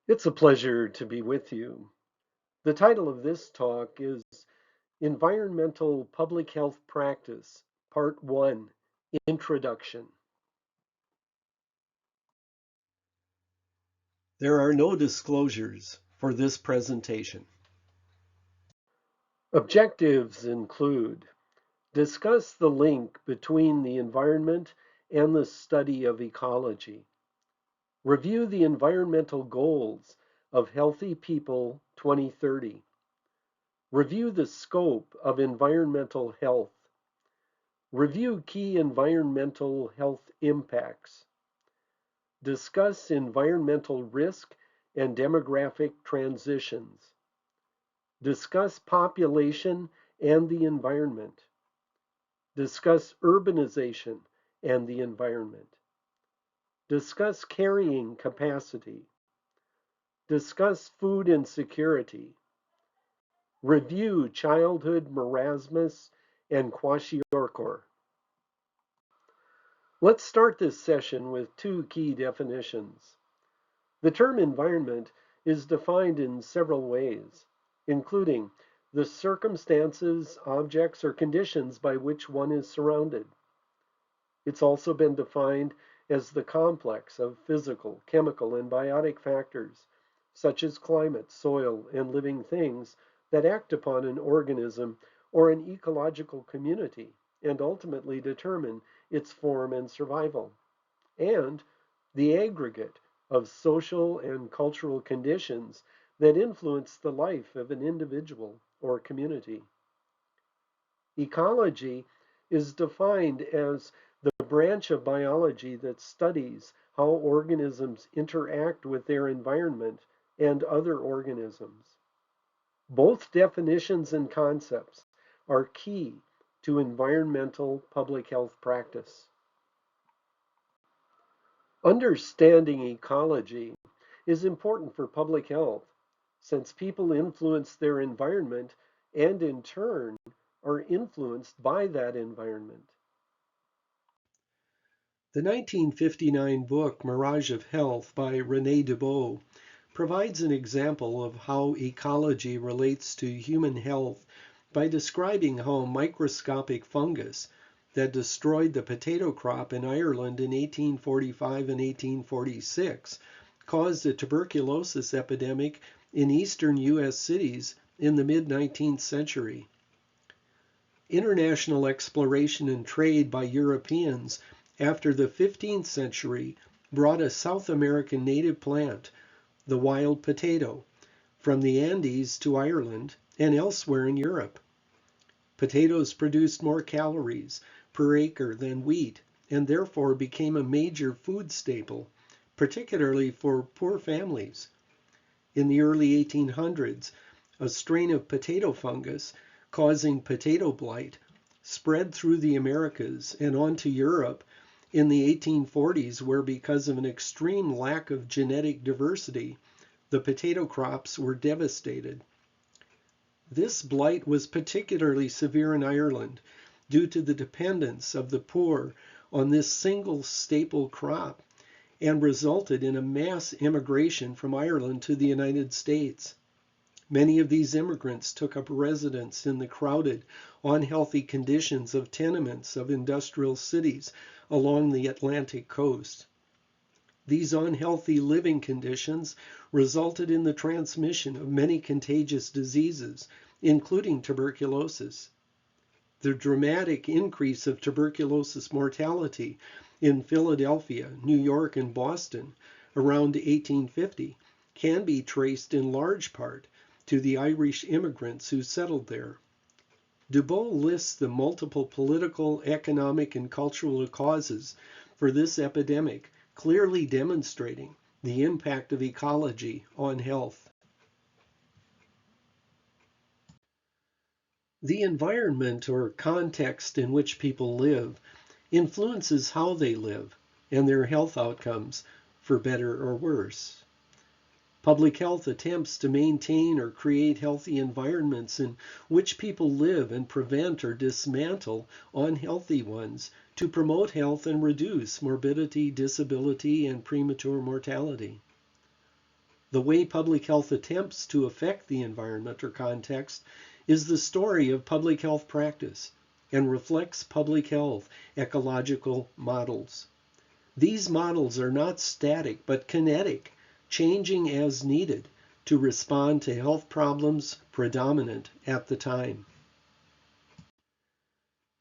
It's a pleasure to be with you. The title of this talk is Environmental Public Health Practice, Part 1, Introduction. There are no disclosures for this presentation. Objectives include discuss the link between the environment and the study of ecology. Review the environmental goals of Healthy People 2030. Review the scope of environmental health. Review key environmental health impacts. Discuss environmental risk and demographic transitions. Discuss population and the environment. Discuss urbanization and the environment. Discuss carrying capacity. Discuss food insecurity. Review childhood marasmus and kwashiorkor. Let's start this session with two key definitions. The term environment is defined in several ways, including the circumstances, objects, or conditions by which one is surrounded. It's also been defined as the complex of physical, chemical, and biotic factors, such as climate, soil, and living things that act upon an organism or an ecological community and ultimately determine its form and survival, and the aggregate of social and cultural conditions that influence the life of an individual or community. Ecology is defined as the branch of biology that studies how organisms interact with their environment and other organisms. Both definitions and concepts are key to environmental public health practice. Understanding ecology is important for public health since people influence their environment and in turn are influenced by that environment. The 1959 book Mirage of Health by René Dubos provides an example of how ecology relates to human health by describing how microscopic fungus that destroyed the potato crop in Ireland in 1845 and 1846 caused a tuberculosis epidemic in eastern U.S. cities in the mid-19th century. International exploration and trade by Europeans after the 15th century brought a South American native plant, the wild potato, from the Andes to Ireland and elsewhere in Europe. Potatoes produced more calories per acre than wheat and therefore became a major food staple, particularly for poor families. In the early 1800s, a strain of potato fungus causing potato blight spread through the Americas and on to Europe in the 1840s, where because of an extreme lack of genetic diversity, the potato crops were devastated. This blight was particularly severe in Ireland due to the dependence of the poor on this single staple crop and resulted in a mass immigration from Ireland to the United States. Many of these immigrants took up residence in the crowded, unhealthy conditions of tenements of industrial cities along the Atlantic coast. These unhealthy living conditions resulted in the transmission of many contagious diseases, including tuberculosis. The dramatic increase of tuberculosis mortality in Philadelphia, New York, and Boston around 1850 can be traced in large part to the Irish immigrants who settled there. Dubos lists the multiple political, economic, and cultural causes for this epidemic, clearly demonstrating the impact of ecology on health. The environment or context in which people live influences how they live and their health outcomes, for better or worse. Public health attempts to maintain or create healthy environments in which people live and prevent or dismantle unhealthy ones to promote health and reduce morbidity, disability, and premature mortality. The way public health attempts to affect the environment or context is the story of public health practice and reflects public health ecological models. These models are not static but kinetic, changing as needed to respond to health problems predominant at the time.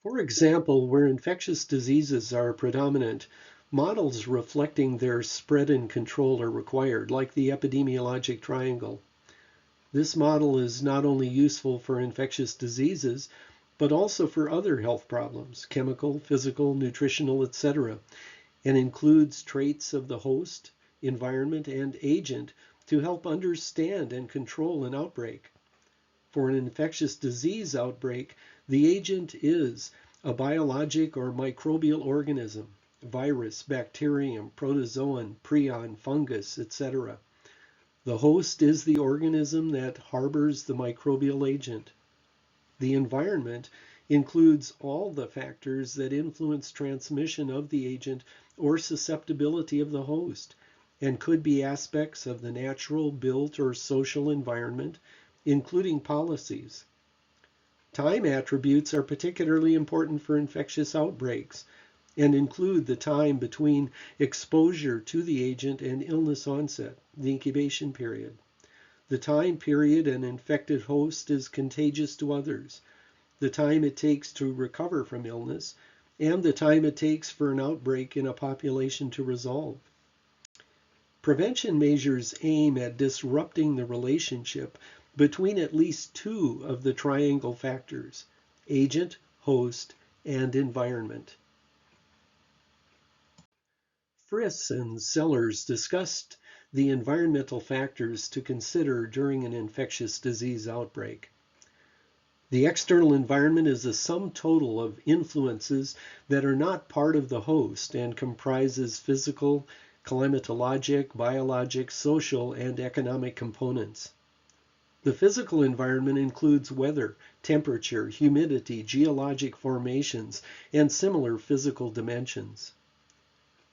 For example, where infectious diseases are predominant, models reflecting their spread and control are required, like the epidemiologic triangle. This model is not only useful for infectious diseases, but also for other health problems, chemical, physical, nutritional, etc., and includes traits of the host, environment, and agent to help understand and control an outbreak. For an infectious disease outbreak, the agent is a biologic or microbial organism, virus, bacterium, protozoan, prion, fungus, etc. The host is the organism that harbors the microbial agent. The environment includes all the factors that influence transmission of the agent or susceptibility of the host, and could be aspects of the natural, built, or social environment, including policies. Time attributes are particularly important for infectious outbreaks and include the time between exposure to the agent and illness onset, the incubation period. The time period an infected host is contagious to others, the time it takes to recover from illness, and the time it takes for an outbreak in a population to resolve. Prevention measures aim at disrupting the relationship between at least two of the triangle factors, agent, host, and environment. Friss and Sellers discussed the environmental factors to consider during an infectious disease outbreak. The external environment is a sum total of influences that are not part of the host and comprises physical, climatologic, biologic, social, and economic components. The physical environment includes weather, temperature, humidity, geologic formations, and similar physical dimensions.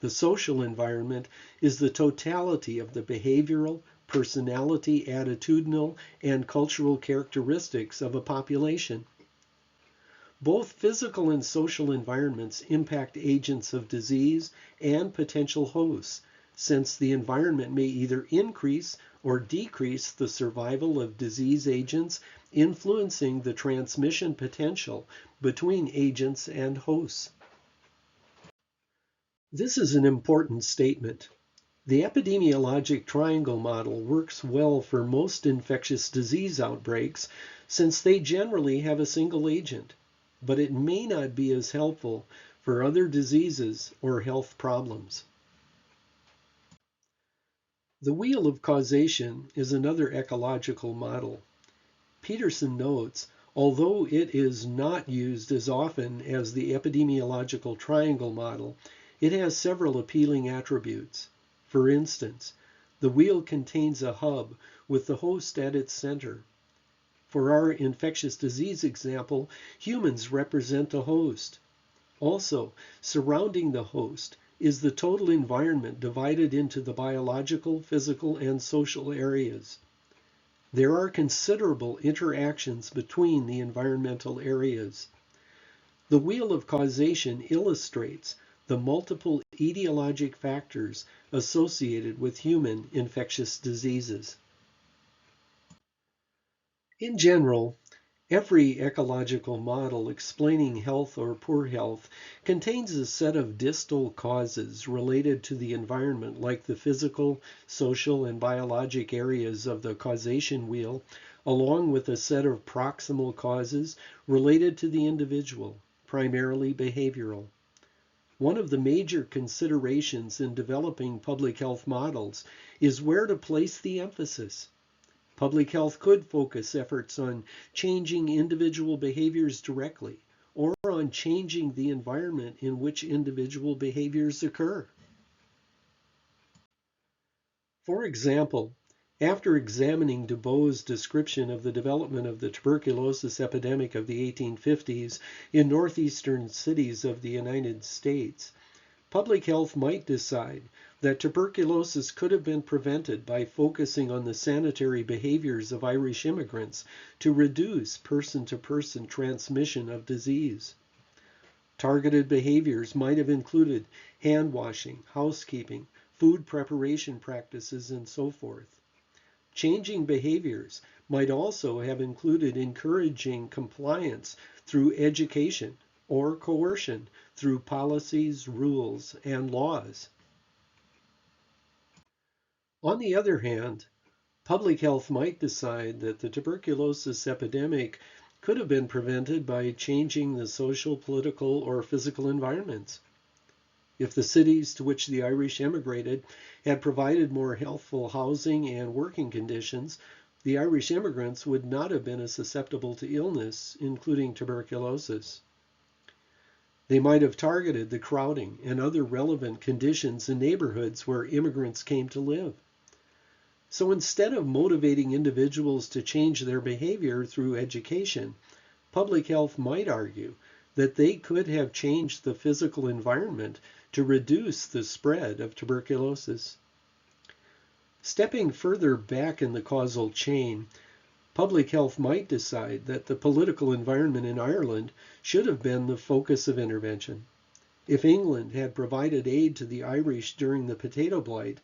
The social environment is the totality of the behavioral, personality, attitudinal, and cultural characteristics of a population. Both physical and social environments impact agents of disease and potential hosts, since the environment may either increase or decrease the survival of disease agents, influencing the transmission potential between agents and hosts. This is an important statement. The epidemiologic triangle model works well for most infectious disease outbreaks since they generally have a single agent, but it may not be as helpful for other diseases or health problems. The wheel of causation is another ecological model. Peterson notes, although it is not used as often as the epidemiological triangle model, it has several appealing attributes. For instance, the wheel contains a hub with the host at its center. For our infectious disease example, humans represent the host. Also, surrounding the host is the total environment divided into the biological, physical, and social areas. There are considerable interactions between the environmental areas. The wheel of causation illustrates the multiple etiologic factors associated with human infectious diseases. In general, every ecological model explaining health or poor health contains a set of distal causes related to the environment, like the physical, social, and biologic areas of the causation wheel, along with a set of proximal causes related to the individual, primarily behavioral. One of the major considerations in developing public health models is where to place the emphasis. Public health could focus efforts on changing individual behaviors directly, or on changing the environment in which individual behaviors occur. For example, after examining Dubow's description of the development of the tuberculosis epidemic of the 1850s in northeastern cities of the United States, public health might decide that tuberculosis could have been prevented by focusing on the sanitary behaviors of Irish immigrants to reduce person-to-person transmission of disease. Targeted behaviors might have included hand washing, housekeeping, food preparation practices, and so forth. Changing behaviors might also have included encouraging compliance through education or coercion through policies, rules, and laws. On the other hand, public health might decide that the tuberculosis epidemic could have been prevented by changing the social, political, or physical environments. If the cities to which the Irish emigrated had provided more healthful housing and working conditions, the Irish immigrants would not have been as susceptible to illness, including tuberculosis. They might have targeted the crowding and other relevant conditions in neighborhoods where immigrants came to live. So instead of motivating individuals to change their behavior through education, public health might argue that they could have changed the physical environment to reduce the spread of tuberculosis. Stepping further back in the causal chain, public health might decide that the political environment in Ireland should have been the focus of intervention. If England had provided aid to the Irish during the potato blight,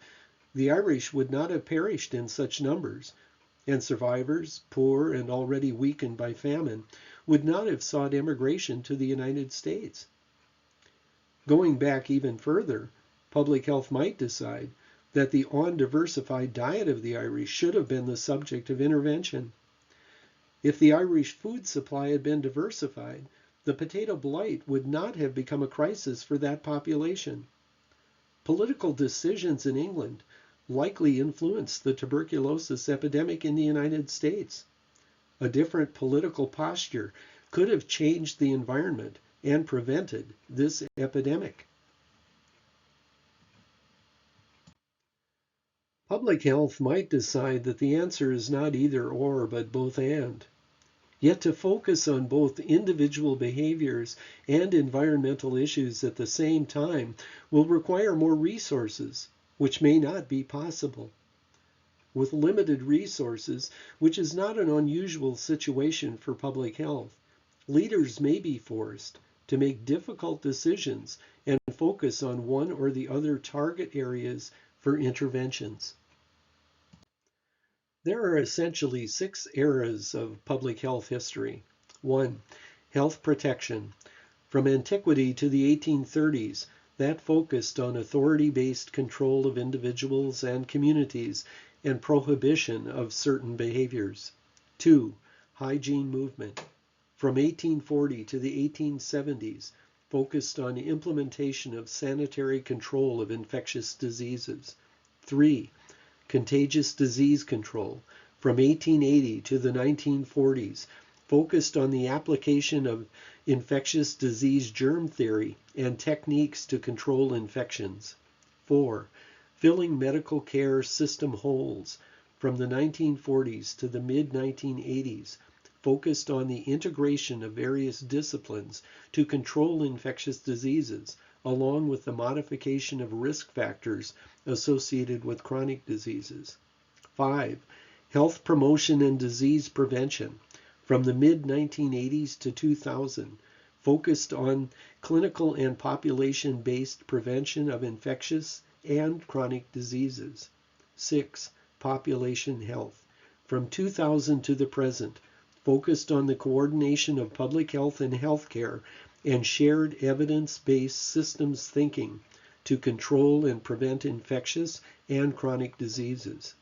the Irish would not have perished in such numbers, and survivors, poor and already weakened by famine, would not have sought immigration to the United States. Going back even further, public health might decide that the undiversified diet of the Irish should have been the subject of intervention. If the Irish food supply had been diversified, the potato blight would not have become a crisis for that population. Political decisions in England likely influenced the tuberculosis epidemic in the United States. A different political posture could have changed the environment and prevented this epidemic. Public health might decide that the answer is not either or, but both and. Yet to focus on both individual behaviors and environmental issues at the same time will require more resources, which may not be possible. With limited resources, which is not an unusual situation for public health, leaders may be forced to make difficult decisions and focus on one or the other target areas for interventions. There are essentially 6 eras of public health history. 1. Health protection. From antiquity to the 1830s, that focused on authority-based control of individuals and communities and prohibition of certain behaviors. 2. Hygiene movement. From 1840 to the 1870s, focused on implementation of sanitary control of infectious diseases. 3. Contagious disease control. From 1880 to the 1940s, focused on the application of infectious disease germ theory and techniques to control infections. 4. Filling medical care system holes. From the 1940s to the mid-1980s, focused on the integration of various disciplines to control infectious diseases, along with the modification of risk factors associated with chronic diseases. 5. Health promotion and disease prevention. From the mid-1980s to 2000, focused on clinical and population-based prevention of infectious and chronic diseases. 6. Population health. From 2000 to the present, focused on the coordination of public health and healthcare and shared evidence-based systems thinking to control and prevent infectious and chronic diseases.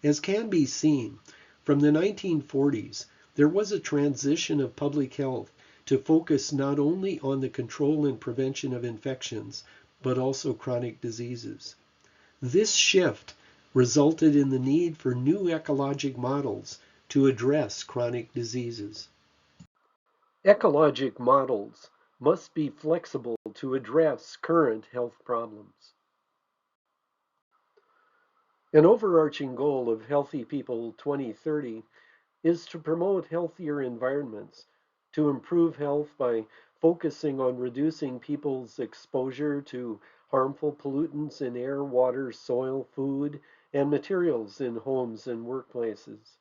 As can be seen, from the 1940s, there was a transition of public health to focus not only on the control and prevention of infections, but also chronic diseases. This shift resulted in the need for new ecologic models to address chronic diseases. Ecologic models must be flexible to address current health problems. An overarching goal of Healthy People 2030 is to promote healthier environments, to improve health by focusing on reducing people's exposure to harmful pollutants in air, water, soil, food, and materials in homes and workplaces.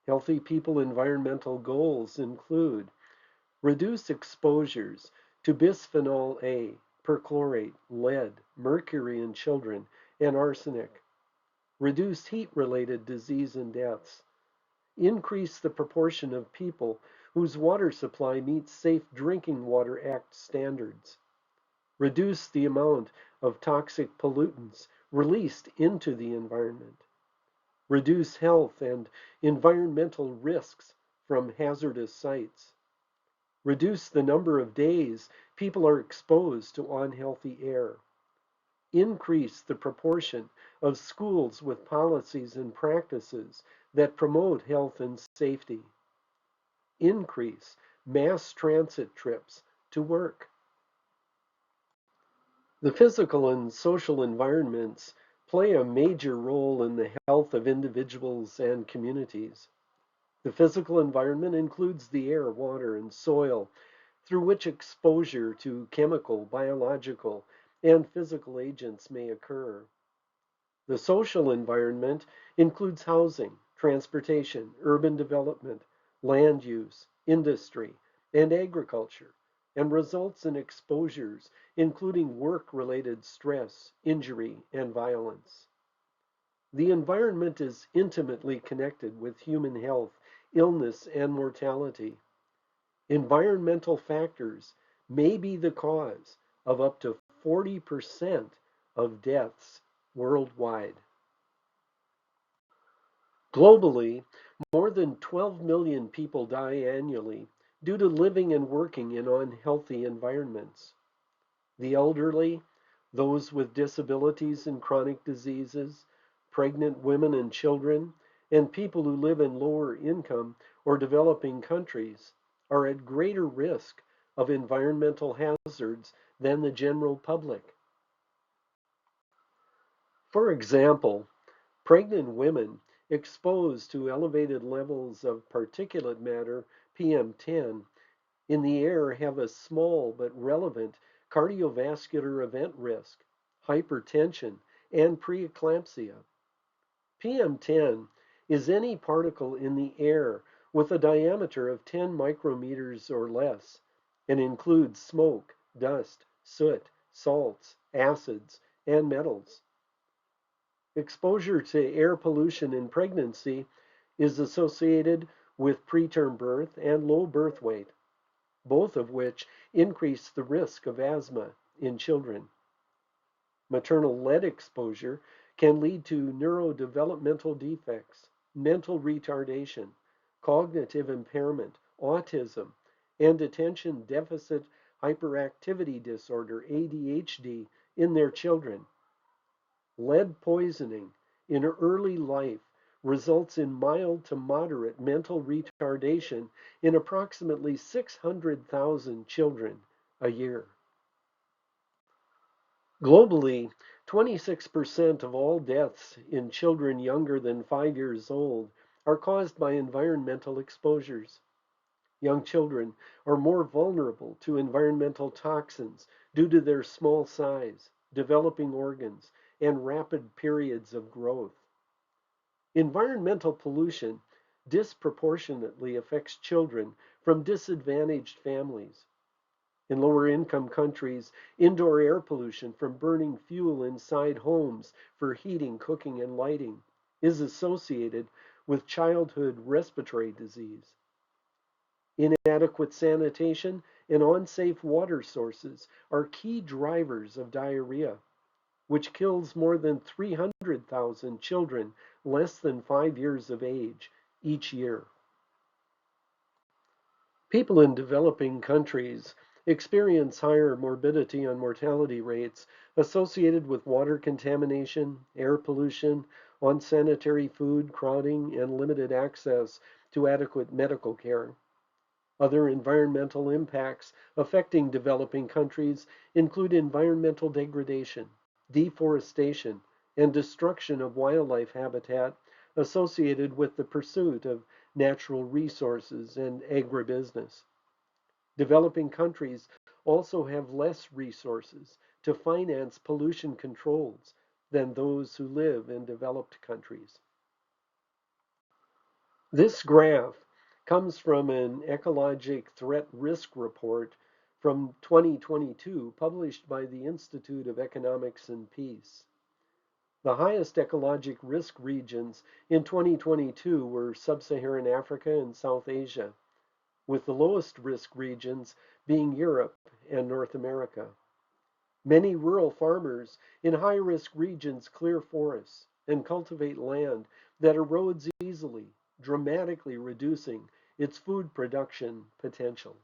Healthy people environmental goals include reduce exposures to bisphenol A, perchlorate, lead, mercury in children, and arsenic. Reduce heat-related disease and deaths. Increase the proportion of people whose water supply meets Safe Drinking Water Act standards. Reduce the amount of toxic pollutants released into the environment. Reduce health and environmental risks from hazardous sites. Reduce the number of days people are exposed to unhealthy air. Increase the proportion of schools with policies and practices that promote health and safety. Increase mass transit trips to work. The physical and social environments play a major role in the health of individuals and communities. The physical environment includes the air, water, and soil through which exposure to chemical, biological, and physical agents may occur. The social environment includes housing, transportation, urban development, land use, industry, and agriculture, and results in exposures, including work-related stress, injury, and violence. The environment is intimately connected with human health, illness, and mortality. Environmental factors may be the cause of up to 40% of deaths worldwide. Globally, more than 12 million people die annually due to living and working in unhealthy environments. The elderly, those with disabilities and chronic diseases, pregnant women and children, and people who live in lower income or developing countries are at greater risk of environmental hazards than the general public. For example, pregnant women exposed to elevated levels of particulate matter, PM10, in the air have a small but relevant cardiovascular event risk, hypertension, and preeclampsia. PM10 is any particle in the air with a diameter of 10 micrometers or less and includes smoke, dust, soot, salts, acids, and metals. Exposure to air pollution in pregnancy is associated with preterm birth and low birth weight, both of which increase the risk of asthma in children. Maternal lead exposure can lead to neurodevelopmental defects, mental retardation, cognitive impairment, autism, and attention deficit hyperactivity disorder, ADHD, in their children. Lead poisoning in early life results in mild to moderate mental retardation in approximately 600,000 children a year. Globally, 26% of all deaths in children younger than 5 years old are caused by environmental exposures. Young children are more vulnerable to environmental toxins due to their small size, developing organs, and rapid periods of growth. Environmental pollution disproportionately affects children from disadvantaged families. In lower income countries, indoor air pollution from burning fuel inside homes for heating, cooking, and lighting is associated with childhood respiratory disease. Inadequate sanitation and unsafe water sources are key drivers of diarrhea, which kills more than 300,000 children less than 5 years of age each year. People in developing countries experience higher morbidity and mortality rates associated with water contamination, air pollution, unsanitary food, crowding, and limited access to adequate medical care. Other environmental impacts affecting developing countries include environmental degradation, deforestation, and destruction of wildlife habitat associated with the pursuit of natural resources and agribusiness. Developing countries also have less resources to finance pollution controls than those who live in developed countries. This graph comes from an Ecologic threat risk report from 2022 published by the Institute of Economics and Peace. The highest ecologic risk regions in 2022 were Sub-Saharan Africa and South Asia, with the lowest risk regions being Europe and North America. Many rural farmers in high-risk regions clear forests and cultivate land that erodes easily, dramatically reducing its food production potential.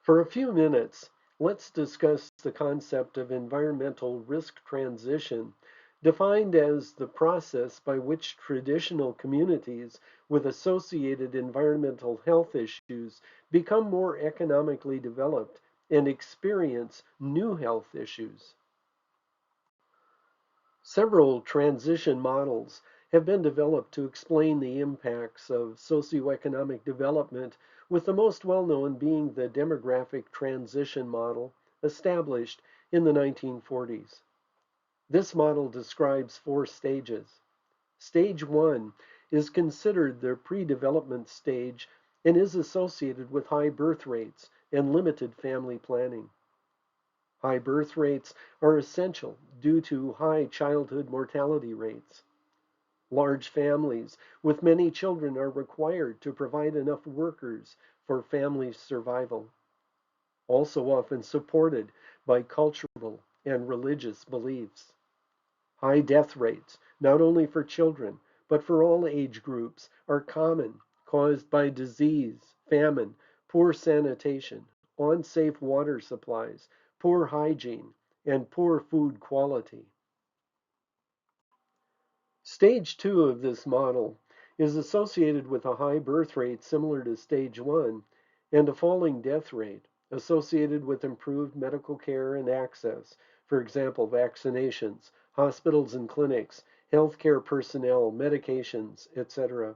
For a few minutes, let's discuss the concept of environmental risk transition, defined as the process by which traditional communities with associated environmental health issues become more economically developed and experience new health issues. Several transition models have been developed to explain the impacts of socioeconomic development, with the most well-known being the demographic transition model established in the 1940s. This model describes 4 stages. Stage 1 is considered the pre-development stage and is associated with high birth rates and limited family planning. High birth rates are essential due to high childhood mortality rates. Large families with many children are required to provide enough workers for family survival, also often supported by cultural and religious beliefs. High death rates, not only for children, but for all age groups, are common, caused by disease, famine, poor sanitation, unsafe water supplies, poor hygiene, and poor food quality. Stage 2 of this model is associated with a high birth rate similar to stage 1 and a falling death rate associated with improved medical care and access, for example, vaccinations, hospitals and clinics, healthcare personnel, medications, etc.,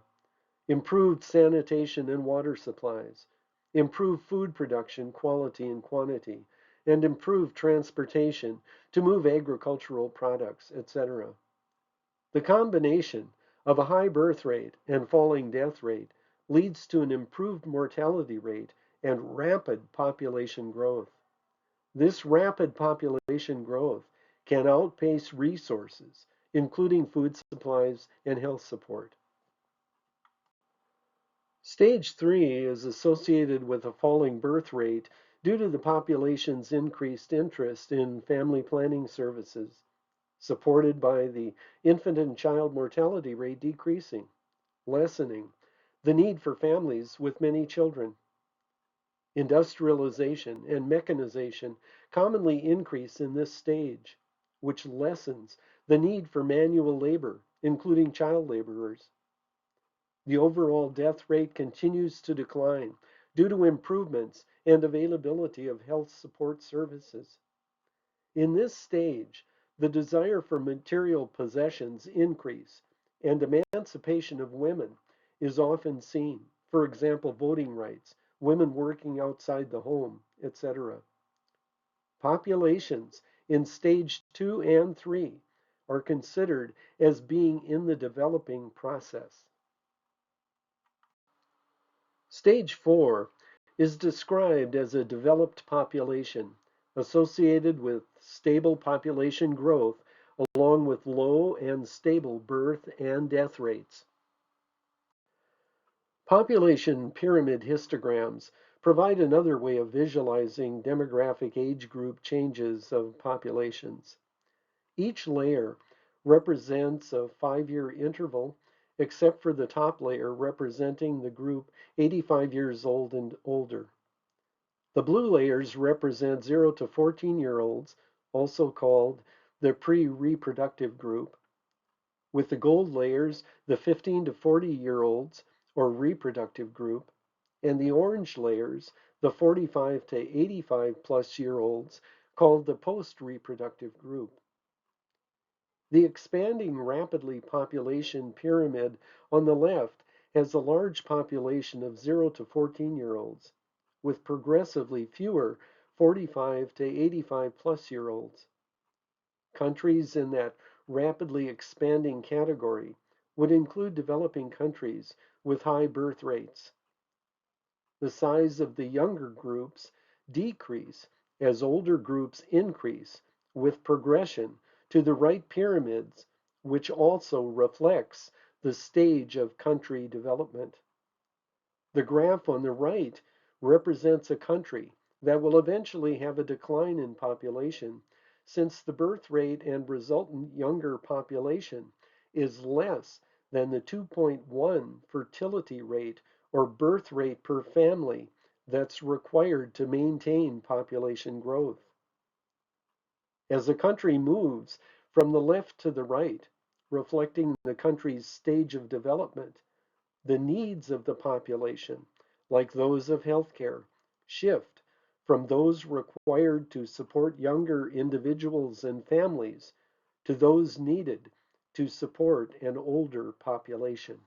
improved sanitation and water supplies, improved food production quality and quantity, and improved transportation to move agricultural products, etc. The combination of a high birth rate and falling death rate leads to an improved mortality rate and rapid population growth. This rapid population growth can outpace resources, including food supplies and health support. Stage 3 is associated with a falling birth rate due to the population's increased interest in family planning services, supported by the infant and child mortality rate decreasing, lessening the need for families with many children. Industrialization and mechanization commonly increase in this stage, which lessens the need for manual labor, including child laborers. The overall death rate continues to decline due to improvements and availability of health support services. In this stage, the desire for material possessions increase, and emancipation of women is often seen. For example, voting rights, women working outside the home, etc. Populations in stage 2 and 3 are considered as being in the developing process. Stage 4 is described as a developed population associated with stable population growth along with low and stable birth and death rates. Population pyramid histograms provide another way of visualizing demographic age group changes of populations. Each layer represents a 5-year interval, except for the top layer representing the group 85 years old and older. The blue layers represent 0 to 14-year-olds, also called the pre-reproductive group, with the gold layers the 15 to 40-year-olds, or reproductive group, and the orange layers the 45 to 85-plus-year-olds, called the post-reproductive group. The expanding rapidly population pyramid on the left has a large population of 0 to 14-year-olds, with progressively fewer 45 to 85 plus year olds. Countries in that rapidly expanding category would include developing countries with high birth rates. The size of the younger groups decrease as older groups increase with progression to the right pyramids, which also reflects the stage of country development. The graph on the right represents a country that will eventually have a decline in population since the birth rate and resultant younger population is less than the 2.1 fertility rate or birth rate per family that's required to maintain population growth. As a country moves from the left to the right, reflecting the country's stage of development, the needs of the population, like those of healthcare, shift from those required to support younger individuals and families to those needed to support an older population.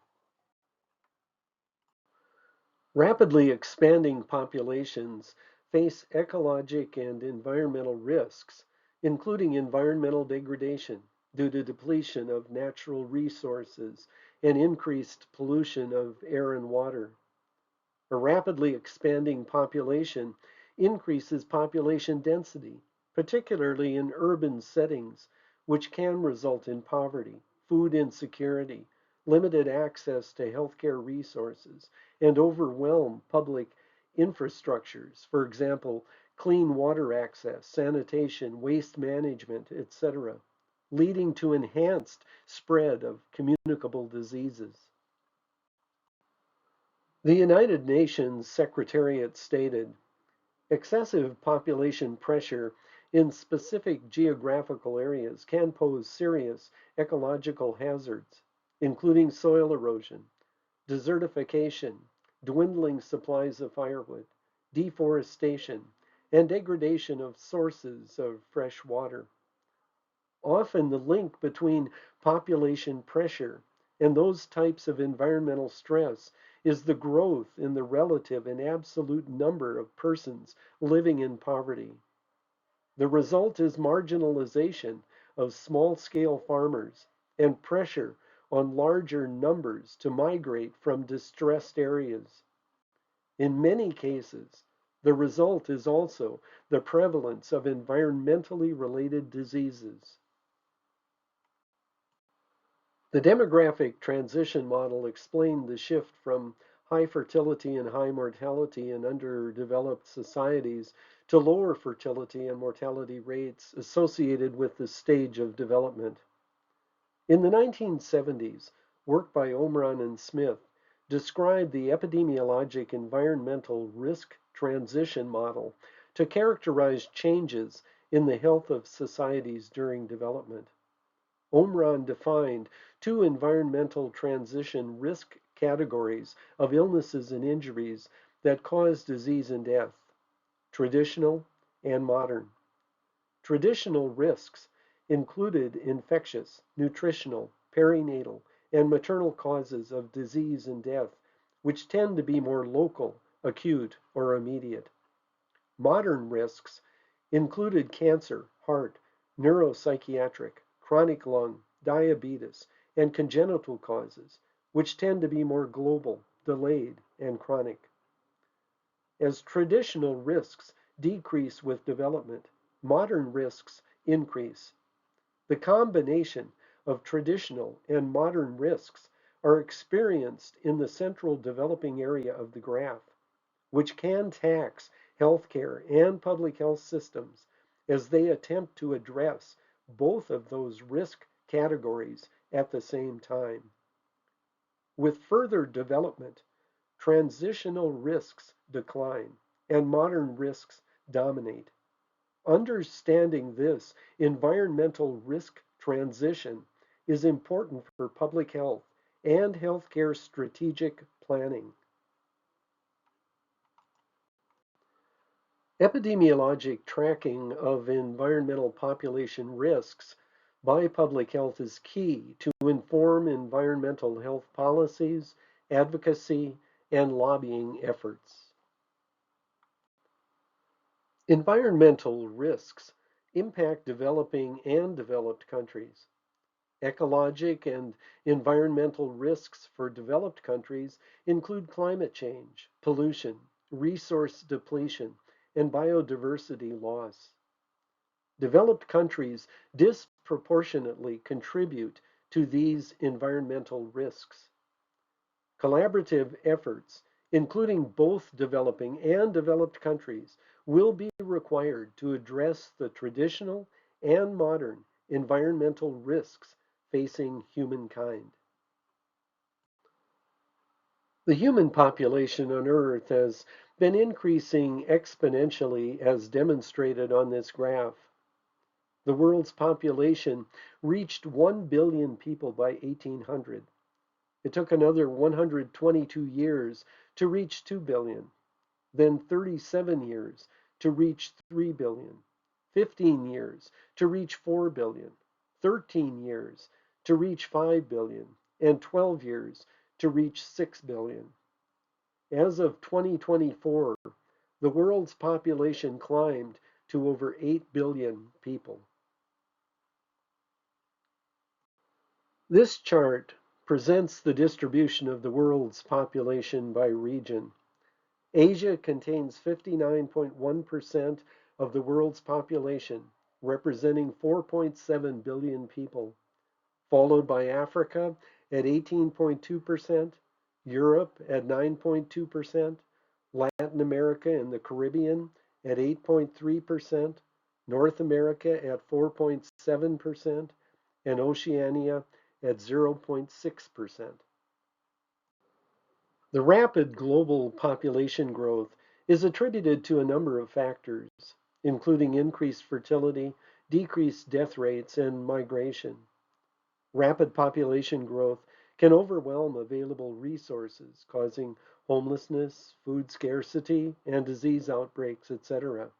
Rapidly expanding populations face ecologic and environmental risks, including environmental degradation due to depletion of natural resources and increased pollution of air and water. A rapidly expanding population increases population density, particularly in urban settings, which can result in poverty, food insecurity, limited access to healthcare resources, and overwhelm public infrastructures, for example, clean water access, sanitation, waste management, etc., leading to enhanced spread of communicable diseases. The United Nations Secretariat stated, excessive population pressure in specific geographical areas can pose serious ecological hazards, including soil erosion, desertification, dwindling supplies of firewood, deforestation, and degradation of sources of fresh water. Often the link between population pressure and those types of environmental stress is the growth in the relative and absolute number of persons living in poverty. The result is marginalization of small-scale farmers and pressure on larger numbers to migrate from distressed areas. In many cases, the result is also the prevalence of environmentally related diseases. The demographic transition model explained the shift from high fertility and high mortality in underdeveloped societies to lower fertility and mortality rates associated with this stage of development. In the 1970s, work by Omran and Smith described the epidemiologic environmental risk transition model to characterize changes in the health of societies during development. Omran defined two environmental transition risk categories of illnesses and injuries that cause disease and death: traditional and modern. Traditional risks included infectious, nutritional, perinatal, and maternal causes of disease and death, which tend to be more local, acute, or immediate. Modern risks included cancer, heart, neuropsychiatric, chronic lung, diabetes, and congenital causes, which tend to be more global, delayed, and chronic. As traditional risks decrease with development, modern risks increase. The combination of traditional and modern risks are experienced in the central developing area of the graph, which can tax healthcare and public health systems as they attempt to address both of those risk categories at the same time. With further development, transitional risks decline and modern risks dominate. Understanding this environmental risk transition is important for public health and healthcare strategic planning. Epidemiologic tracking of environmental population risks by public health is key to inform environmental health policies, advocacy, and lobbying efforts. Environmental risks impact developing and developed countries. Ecologic and environmental risks for developed countries include climate change, pollution, resource depletion, and biodiversity loss. Developed countries disproportionately contribute to these environmental risks. Collaborative efforts, including both developing and developed countries, will be required to address the traditional and modern environmental risks facing humankind. The human population on Earth has been increasing exponentially as demonstrated on this graph. The world's population reached 1 billion people by 1800. It took another 122 years to reach 2 billion, then 37 years to reach 3 billion, 15 years to reach 4 billion, 13 years to reach 5 billion, and 12 years to reach 6 billion. As of 2024, the world's population climbed to over 8 billion people. This chart presents the distribution of the world's population by region. Asia contains 59.1% of the world's population, representing 4.7 billion people, followed by Africa at 18.2%, Europe at 9.2%, Latin America and the Caribbean at 8.3%, North America at 4.7%, and Oceania at 0.6%. The rapid global population growth is attributed to a number of factors, including increased fertility, decreased death rates, and migration. Rapid population growth can overwhelm available resources, causing homelessness, food scarcity, and disease outbreaks, etc.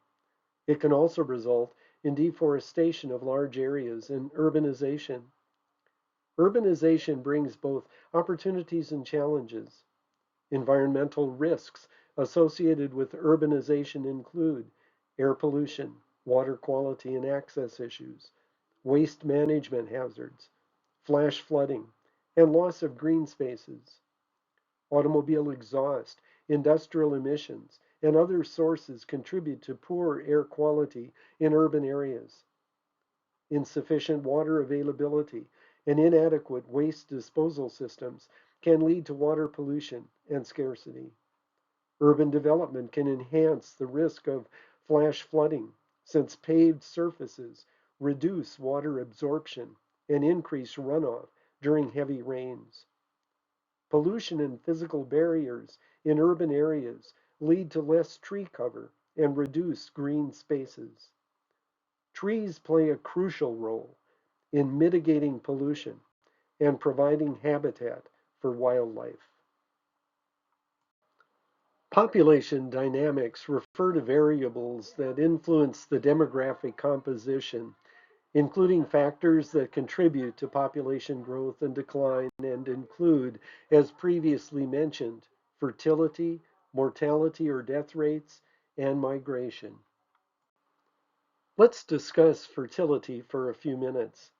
It can also result in deforestation of large areas and urbanization. Urbanization brings both opportunities and challenges. Environmental risks associated with urbanization include air pollution, water quality and access issues, waste management hazards, flash flooding, and loss of green spaces. Automobile exhaust, industrial emissions, and other sources contribute to poor air quality in urban areas. Insufficient water availability and inadequate waste disposal systems can lead to water pollution and scarcity. Urban development can enhance the risk of flash flooding, since paved surfaces reduce water absorption and increase runoff during heavy rains. Pollution and physical barriers in urban areas lead to less tree cover and reduce green spaces. Trees play a crucial role in mitigating pollution and providing habitat for wildlife. Population dynamics refer to variables that influence the demographic composition, including factors that contribute to population growth and decline and include, as previously mentioned, fertility, mortality or death rates, and migration. Let's discuss fertility for a few minutes.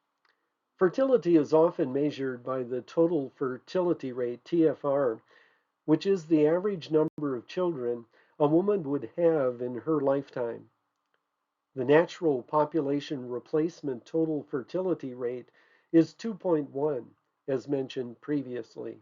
Fertility is often measured by the total fertility rate, TFR, which is the average number of children a woman would have in her lifetime. The natural population replacement total fertility rate is 2.1, as mentioned previously.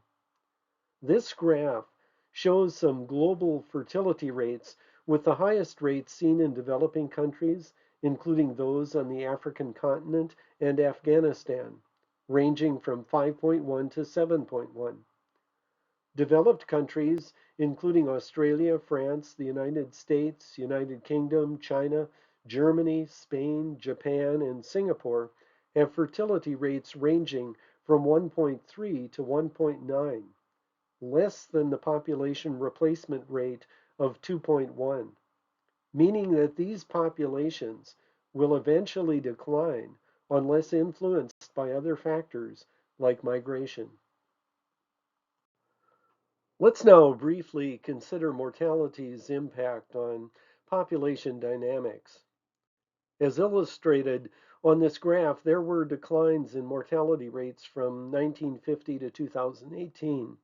This graph shows some global fertility rates, with the highest rates seen in developing countries, including those on the African continent and Afghanistan, ranging from 5.1 to 7.1. Developed countries, including Australia, France, the United States, United Kingdom, China, Germany, Spain, Japan, and Singapore, have fertility rates ranging from 1.3 to 1.9, less than the population replacement rate of 2.1, meaning that these populations will eventually decline unless influenced by other factors like migration. Let's now briefly consider mortality's impact on population dynamics. As illustrated on this graph, there were declines in mortality rates from 1950 to 2018.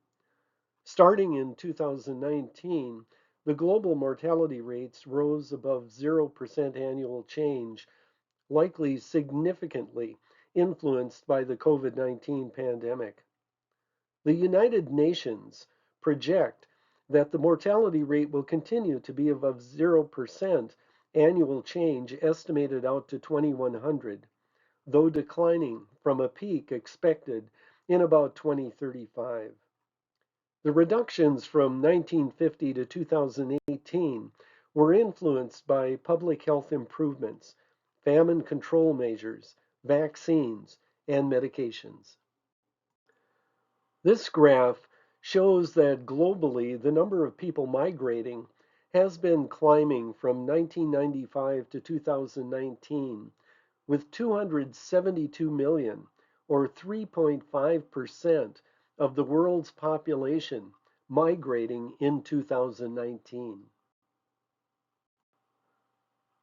Starting in 2019, the global mortality rates rose above 0% annual change, likely significantly influenced by the COVID-19 pandemic. The United Nations project that the mortality rate will continue to be above 0% annual change estimated out to 2100, though declining from a peak expected in about 2035. The reductions from 1950 to 2018 were influenced by public health improvements, famine control measures, vaccines, and medications. This graph shows that globally the number of people migrating has been climbing from 1995 to 2019, with 272 million, or 3.5% of the world's population, migrating in 2019.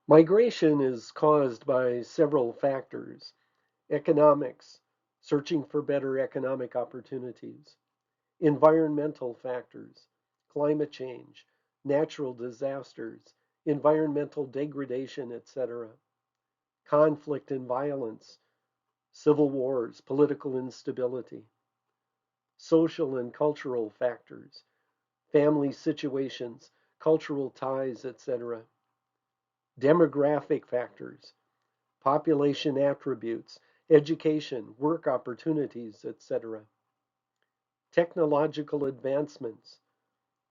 Migration is caused by several factors: economics, searching for better economic opportunities; environmental factors, climate change, natural disasters, environmental degradation, etc.; conflict and violence, civil wars, political instability; social and cultural factors, family situations, cultural ties, etc.; demographic factors, population attributes, education, work opportunities, etc.; technological advancements,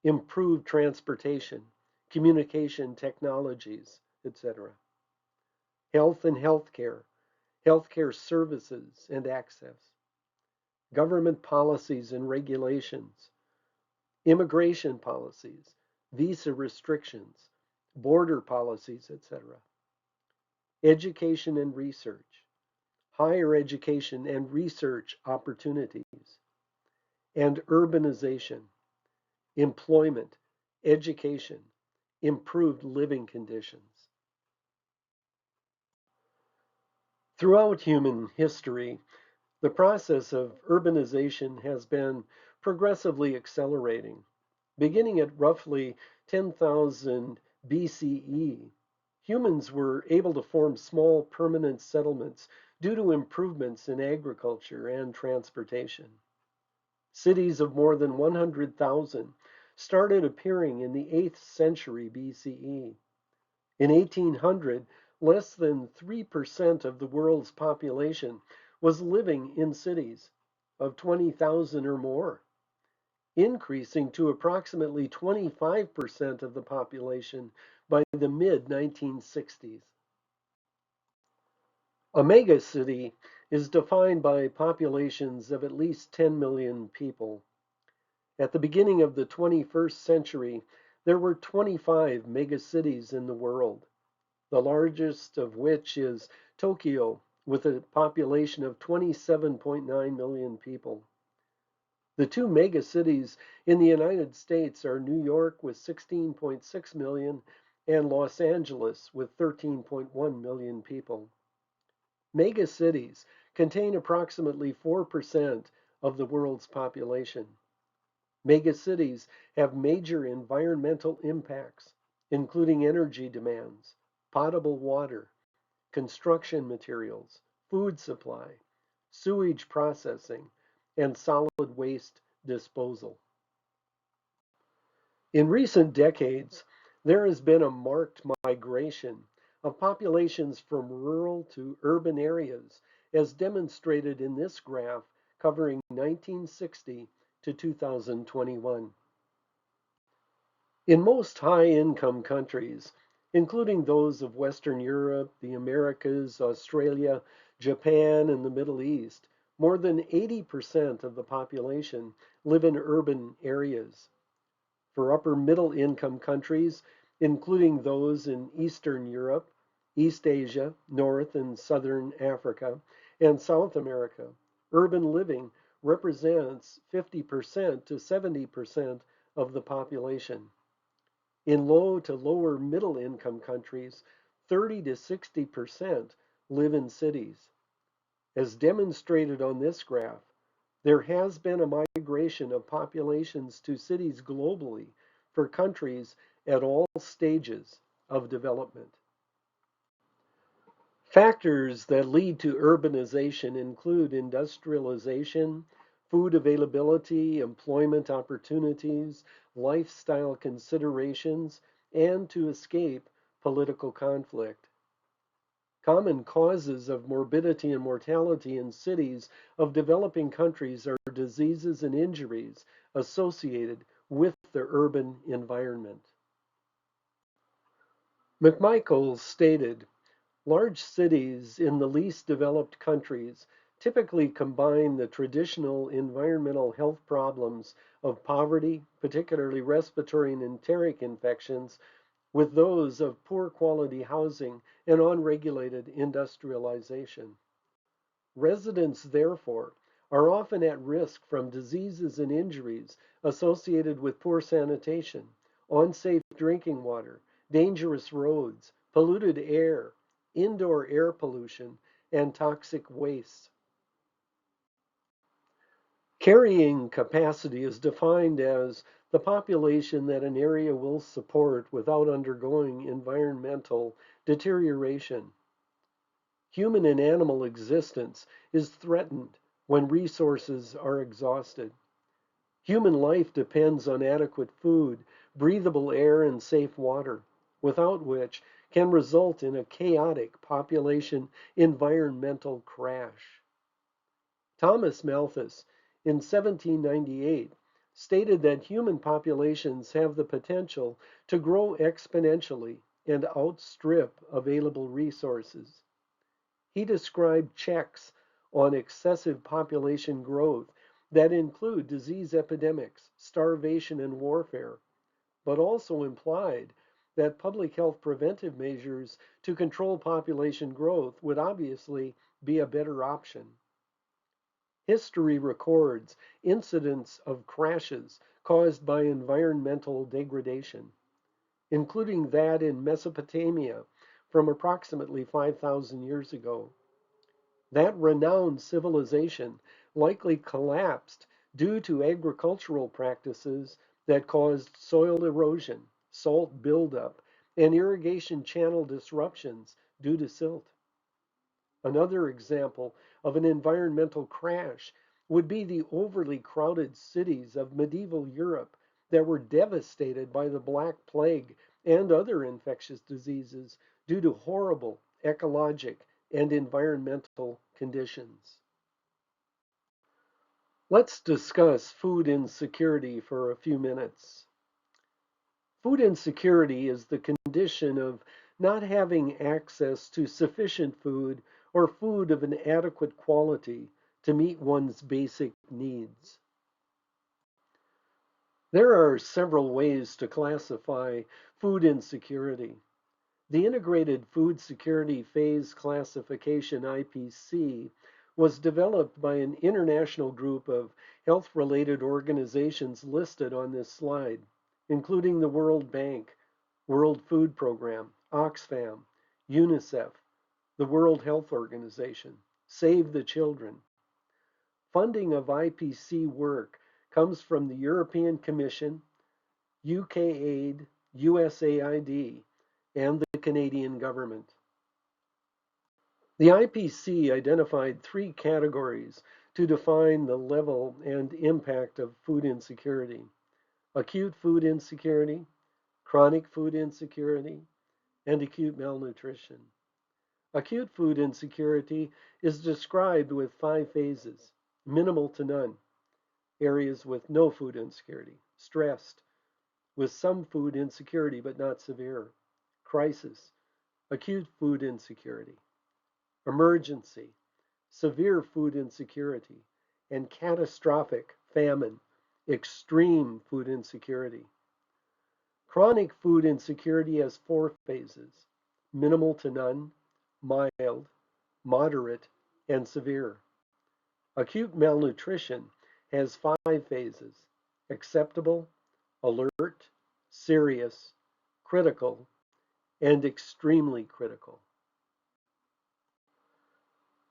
improved transportation, communication technologies, etc.; health and healthcare, healthcare services and access; government policies and regulations; immigration policies, visa restrictions, border policies, etc.; education and research, higher education and research opportunities; and urbanization, employment, education, improved living conditions. Throughout human history, the process of urbanization has been progressively accelerating. Beginning at roughly 10,000 BCE, humans were able to form small permanent settlements due to improvements in agriculture and transportation. Cities of more than 100,000 started appearing in the 8th century BCE. In 1800, less than 3% of the world's population was living in cities of 20,000 or more, increasing to approximately 25% of the population by the mid-1960s. A megacity is defined by populations of at least 10 million people. At the beginning of the 21st century, there were 25 megacities in the world, the largest of which is Tokyo, with a population of 27.9 million people. The two megacities in the United States are New York with 16.6 million and Los Angeles with 13.1 million people. Megacities contain approximately 4% of the world's population. Megacities have major environmental impacts, including energy demands, potable water, construction materials, food supply, sewage processing, and solid waste disposal. In recent decades, there has been a marked migration of populations from rural to urban areas, as demonstrated in this graph covering 1960 to 2021. In most high-income countries, including those of Western Europe, the Americas, Australia, Japan, and the Middle East, more than 80% of the population live in urban areas. For upper middle income countries, including those in Eastern Europe, East Asia, North and Southern Africa, and South America, urban living represents 50% to 70% of the population. In low to lower middle income countries, 30 to 60% live in cities. As demonstrated on this graph, there has been a migration of populations to cities globally for countries at all stages of development. Factors that lead to urbanization include industrialization, food availability, employment opportunities, lifestyle considerations, and to escape political conflict. Common causes of morbidity and mortality in cities of developing countries are diseases and injuries associated with the urban environment. McMichael stated, large cities in the least developed countries typically combine the traditional environmental health problems of poverty, particularly respiratory and enteric infections, with those of poor quality housing and unregulated industrialization. Residents, therefore, are often at risk from diseases and injuries associated with poor sanitation, unsafe drinking water, dangerous roads, polluted air, indoor air pollution, and toxic waste. Carrying capacity is defined as the population that an area will support without undergoing environmental deterioration. Human and animal existence is threatened when resources are exhausted. Human life depends on adequate food, breathable air, and safe water, without which can result in a chaotic population environmental crash. Thomas Malthus, in 1798, stated that human populations have the potential to grow exponentially and outstrip available resources. He described checks on excessive population growth that include disease epidemics, starvation, and warfare, but also implied that public health preventive measures to control population growth would obviously be a better option. History records incidents of crashes caused by environmental degradation, including that in Mesopotamia from approximately 5,000 years ago. That renowned civilization likely collapsed due to agricultural practices that caused soil erosion, salt buildup, and irrigation channel disruptions due to silt. Another example of an environmental crash would be the overly crowded cities of medieval Europe that were devastated by the Black Plague and other infectious diseases due to horrible ecologic and environmental conditions. Let's discuss food insecurity for a few minutes. Food insecurity is the condition of not having access to sufficient food or food of an adequate quality to meet one's basic needs. There are several ways to classify food insecurity. The Integrated Food Security Phase Classification (IPC) was developed by an international group of health-related organizations listed on this slide, including the World Bank, World Food Program, Oxfam, UNICEF, the World Health Organization, Save the Children. Funding of IPC work comes from the European Commission, UK Aid, USAID, and the Canadian government. The IPC identified three categories to define the level and impact of food insecurity: acute food insecurity, chronic food insecurity, and acute malnutrition. Acute food insecurity is described with 5 phases: minimal to none, areas with no food insecurity; stressed, with some food insecurity but not severe; crisis, acute food insecurity; emergency, severe food insecurity; and catastrophic famine, extreme food insecurity. Chronic food insecurity has 4 phases: minimal to none, mild, moderate, and severe. Acute malnutrition has 5 phases: acceptable, alert, serious, critical, and extremely critical.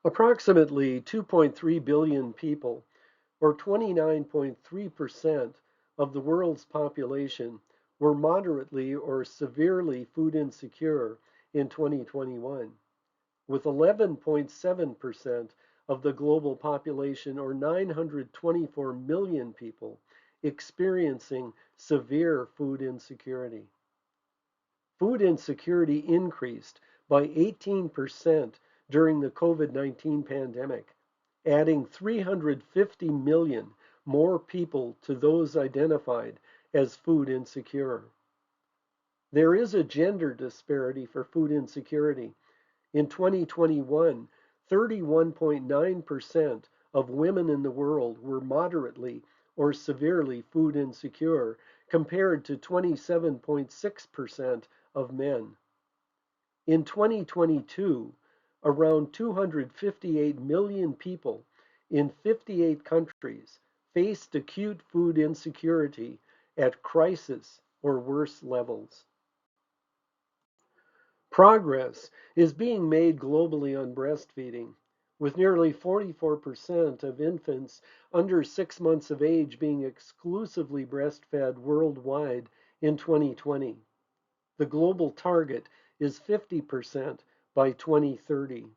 Approximately 2.3 billion people, or 29.3% of the world's population, were moderately or severely food insecure in 2021, with 11.7% of the global population, or 924 million people, experiencing severe food insecurity. Food insecurity increased by 18% during the COVID-19 pandemic, adding 350 million more people to those identified as food insecure. There is a gender disparity for food insecurity. In 2021, 31.9% of women in the world were moderately or severely food insecure, compared to 27.6% of men. In 2022, around 258 million people in 58 countries faced acute food insecurity at crisis or worse levels. Progress is being made globally on breastfeeding, with nearly 44% of infants under 6 months of age being exclusively breastfed worldwide in 2020. The global target is 50% by 2030.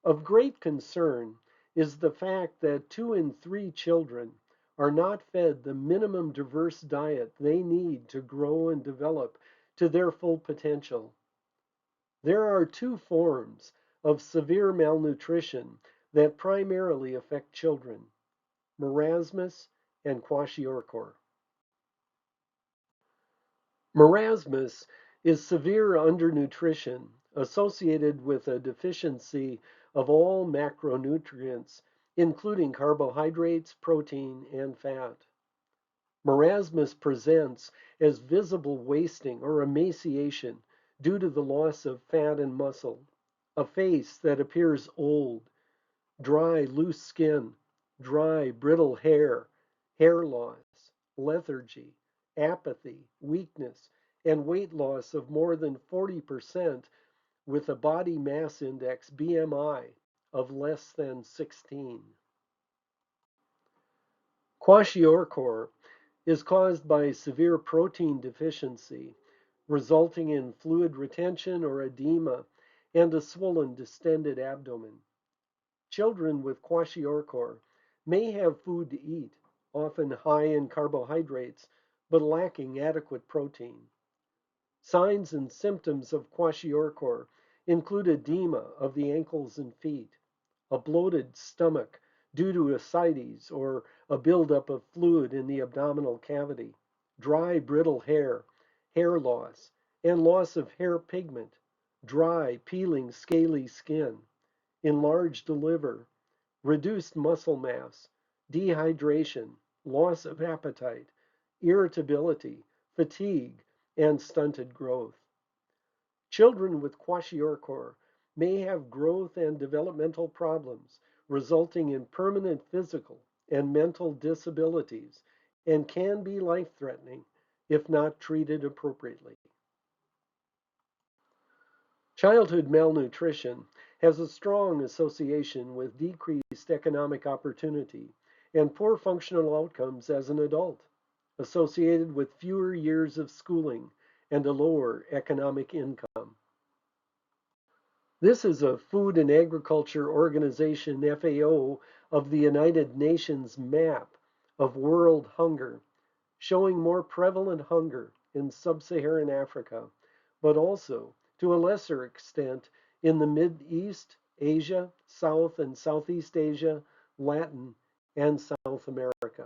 Of great concern is the fact that 2 in 3 children are not fed the minimum diverse diet they need to grow and develop to their full potential. There are 2 forms of severe malnutrition that primarily affect children: marasmus and kwashiorkor. Marasmus is severe undernutrition associated with a deficiency of all macronutrients, including carbohydrates, protein, and fat. Marasmus presents as visible wasting or emaciation due to the loss of fat and muscle, a face that appears old, dry, loose skin, dry, brittle hair, hair loss, lethargy, apathy, weakness, and weight loss of more than 40%, with a body mass index BMI of less than 16. Kwashiorkor is caused by severe protein deficiency, resulting in fluid retention or edema and a swollen, distended abdomen. Children with kwashiorkor may have food to eat, often high in carbohydrates, but lacking adequate protein. Signs and symptoms of kwashiorkor include edema of the ankles and feet, a bloated stomach due to ascites or a buildup of fluid in the abdominal cavity, dry, brittle hair, hair loss, and loss of hair pigment, dry, peeling, scaly skin, enlarged liver, reduced muscle mass, dehydration, loss of appetite, irritability, fatigue, and stunted growth. Children with kwashiorkor may have growth and developmental problems, resulting in permanent physical and mental disabilities, and can be life-threatening if not treated appropriately. Childhood malnutrition has a strong association with decreased economic opportunity and poor functional outcomes as an adult, associated with fewer years of schooling and a lower economic income. This is a Food and Agriculture Organization, FAO, of the United Nations map of world hunger, showing more prevalent hunger in sub-Saharan Africa, but also, to a lesser extent, in the Mid-East, Asia, South and Southeast Asia, Latin, and South America.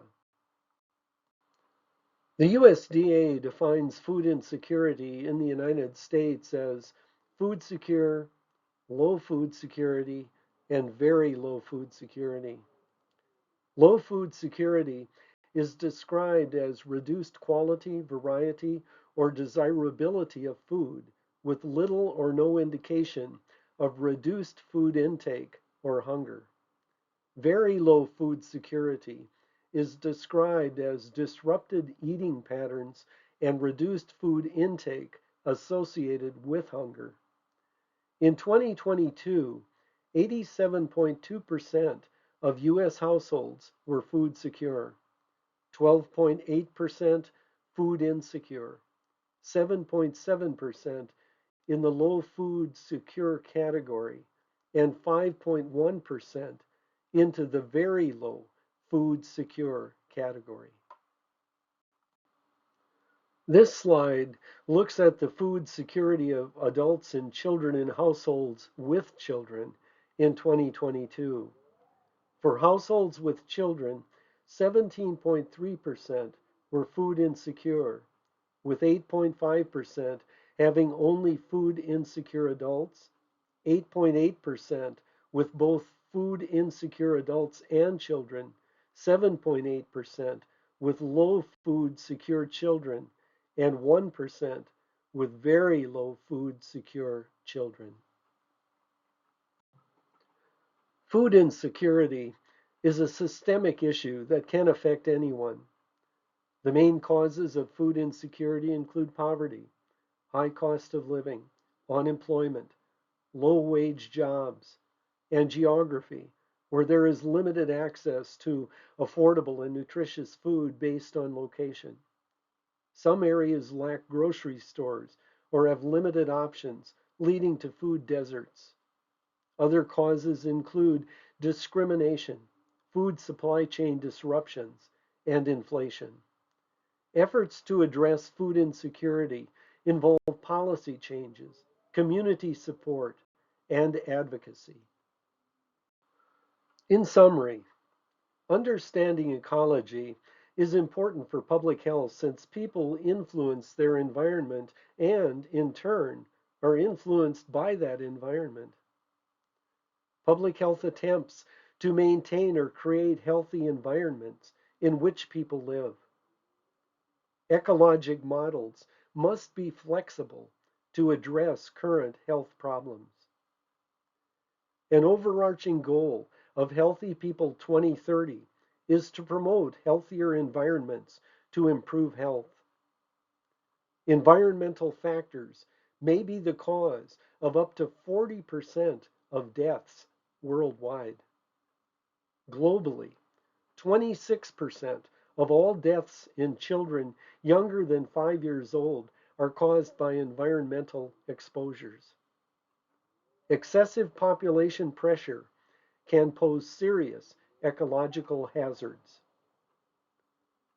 The USDA defines food insecurity in the United States as food secure, low food security, and very low food security. Low food security is described as reduced quality, variety, or desirability of food, with little or no indication of reduced food intake or hunger. Very low food security is described as disrupted eating patterns and reduced food intake associated with hunger. In 2022, 87.2% of U.S. households were food secure, 12.8% food insecure, 7.7% in the low food secure category, and 5.1% into the very low food secure category. This slide looks at the food security of adults and children in households with children in 2022. For households with children, 17.3% were food insecure, with 8.5% having only food insecure adults, 8.8% with both food insecure adults and children, 7.8% with low food secure children, and 1% with very low food secure children. Food insecurity is a systemic issue that can affect anyone. The main causes of food insecurity include poverty, high cost of living, unemployment, low wage jobs, and geography, where there is limited access to affordable and nutritious food based on location. Some areas lack grocery stores or have limited options, leading to food deserts. Other causes include discrimination, food supply chain disruptions, and inflation. Efforts to address food insecurity involve policy changes, community support, and advocacy. In summary, understanding ecology is important for public health since people influence their environment and, in turn, are influenced by that environment. Public health attempts to maintain or create healthy environments in which people live. Ecologic models must be flexible to address current health problems. An overarching goal of Healthy People 2030 is to promote healthier environments to improve health. Environmental factors may be the cause of up to 40% of deaths worldwide. Globally, 26% of all deaths in children younger than 5 years old are caused by environmental exposures. Excessive population pressure can pose serious ecological hazards.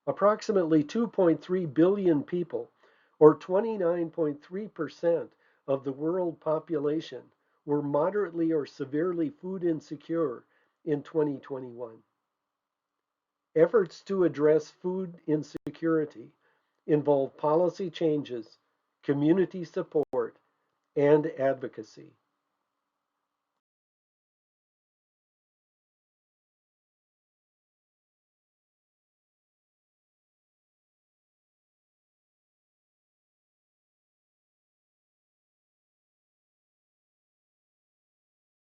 Approximately 2.3 billion people, or 29.3% of the world population, were moderately or severely food insecure in 2021. Efforts to address food insecurity involve policy changes, community support, and advocacy.